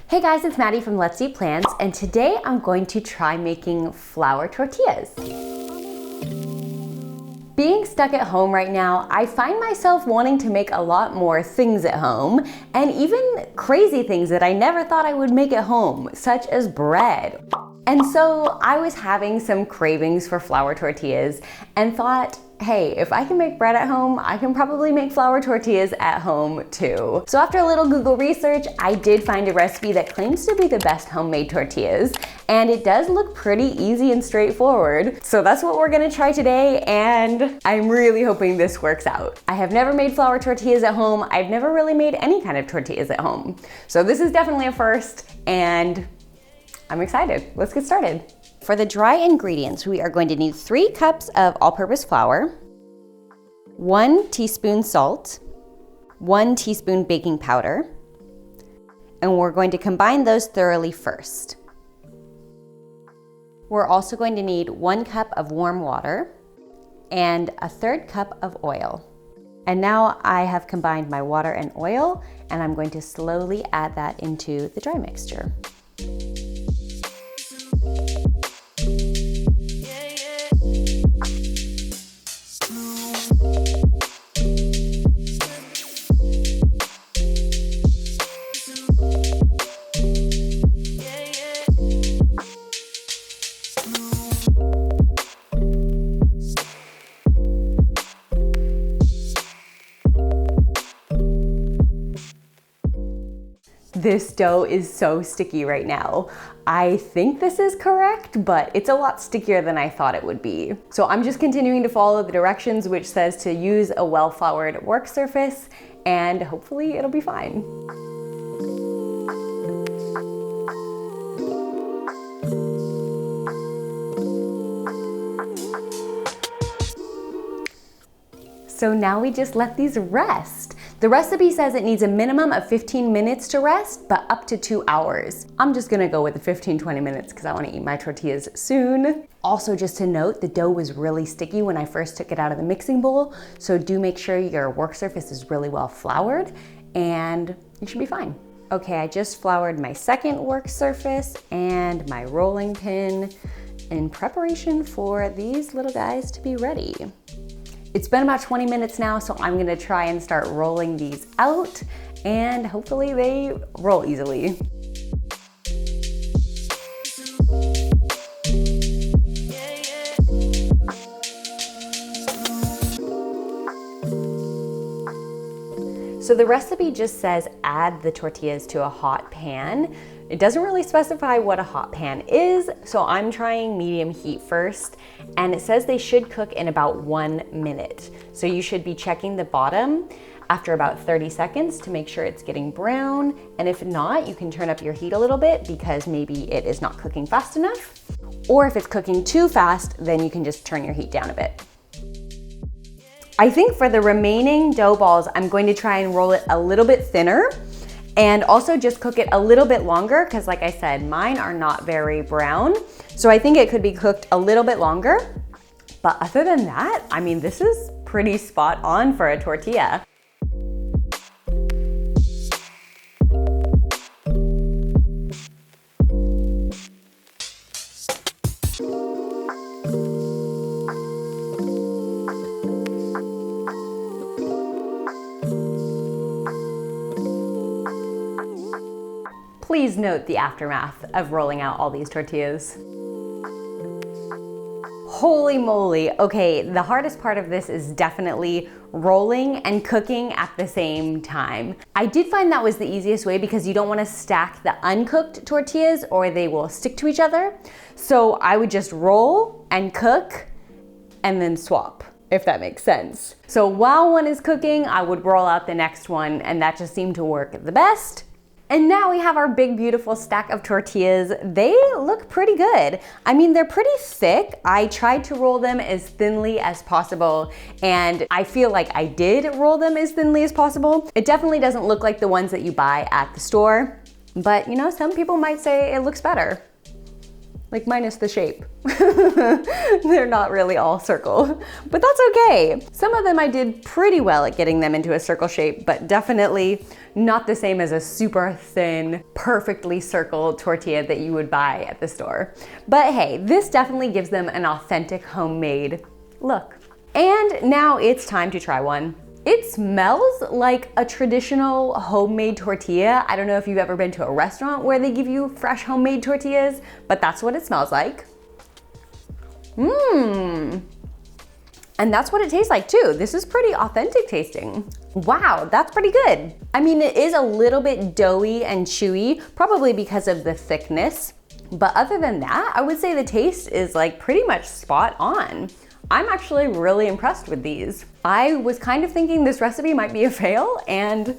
Hey guys, it's Maddie from Let's Eat Plants, and today I'm going to try making flour tortillas. Being stuck at home right now, I find myself wanting to make a lot more things at home, and even crazy things that I never thought I would make at home, such as bread. And so I was having some cravings for flour tortillas and thought, hey, if I can make bread at home, I can probably make flour tortillas at home too. So after a little Google research, I did find a recipe that claims to be the best homemade tortillas, and it does look pretty easy and straightforward. So that's what we're gonna try today, and I'm really hoping this works out. I have never made flour tortillas at home. I've never really made any kind of tortillas at home. So this is definitely a first, and I'm excited. Let's get started. For the dry ingredients, we are going to need 3 cups of all-purpose flour, 1 teaspoon salt, 1 teaspoon baking powder, and we're going to combine those thoroughly first. We're also going to need 1 cup of warm water and a 1/3 cup of oil. And now I have combined my water and oil, and I'm going to slowly add that into the dry mixture. This dough is so sticky right now. I think this is correct, but it's a lot stickier than I thought it would be. So I'm just continuing to follow the directions, which says to use a well-floured work surface, and hopefully it'll be fine. So now we just let these rest. The recipe says it needs a minimum of 15 minutes to rest, but up to 2 hours. I'm just gonna go with the 15-20 minutes because I wanna eat my tortillas soon. Also, just to note, the dough was really sticky when I first took it out of the mixing bowl, so do make sure your work surface is really well floured, and you should be fine. Okay, I just floured my second work surface and my rolling pin in preparation for these little guys to be ready. It's been about 20 minutes now, so I'm gonna try and start rolling these out, and hopefully they roll easily. So the recipe just says add the tortillas to a hot pan. It doesn't really specify what a hot pan is, so I'm trying medium heat first, and it says they should cook in about 1 minute. So you should be checking the bottom after about 30 seconds to make sure it's getting brown, and if not, you can turn up your heat a little bit because maybe it is not cooking fast enough. Or if it's cooking too fast, then you can just turn your heat down a bit. I think for the remaining dough balls, I'm going to try and roll it a little bit thinner, and also just cook it a little bit longer because, like I said, mine are not very brown. So I think it could be cooked a little bit longer. But other than that, I mean, this is pretty spot on for a tortilla. Please note the aftermath of rolling out all these tortillas. Holy moly. Okay, the hardest part of this is definitely rolling and cooking at the same time. I did find that was the easiest way because you don't want to stack the uncooked tortillas or they will stick to each other. So I would just roll and cook and then swap, if that makes sense. So while one is cooking, I would roll out the next one, and that just seemed to work the best. And now we have our big, beautiful stack of tortillas. They look pretty good. I mean, they're pretty thick. I tried to roll them as thinly as possible, and I feel like I did roll them as thinly as possible. It definitely doesn't look like the ones that you buy at the store, but you know, some people might say it looks better. like minus the shape. They're not really all circle, but that's okay. Some of them I did pretty well at getting them into a circle shape, but definitely not the same as a super thin, perfectly circled tortilla that you would buy at the store. But hey, this definitely gives them an authentic homemade look. And now it's time to try one. It smells like a traditional homemade tortilla. I don't know if you've ever been to a restaurant where they give you fresh homemade tortillas, but that's what it smells like. And that's what it tastes like too. This is pretty authentic tasting. Wow, that's pretty good. I mean, it is a little bit doughy and chewy, probably because of the thickness. But other than that, I would say the taste is like pretty much spot on. I'm actually really impressed with these. I was kind of thinking this recipe might be a fail, and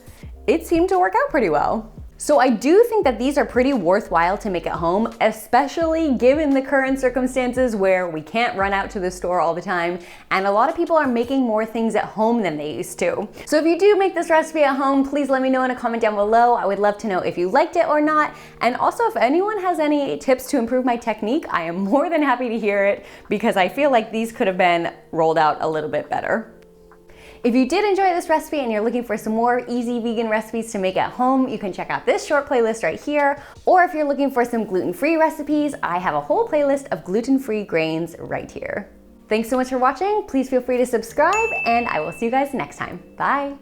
it seemed to work out pretty well. So I do think that these are pretty worthwhile to make at home, especially given the current circumstances where we can't run out to the store all the time, and a lot of people are making more things at home than they used to. So if you do make this recipe at home, please let me know in a comment down below. I would love to know if you liked it or not, and also if anyone has any tips to improve my technique, I am more than happy to hear it, because I feel like these could have been rolled out a little bit better. If you did enjoy this recipe and you're looking for some more easy vegan recipes to make at home, you can check out this short playlist right here. Or if you're looking for some gluten-free recipes, I have a whole playlist of gluten-free grains right here. Thanks so much for watching. Please feel free to subscribe, and I will see you guys next time. Bye.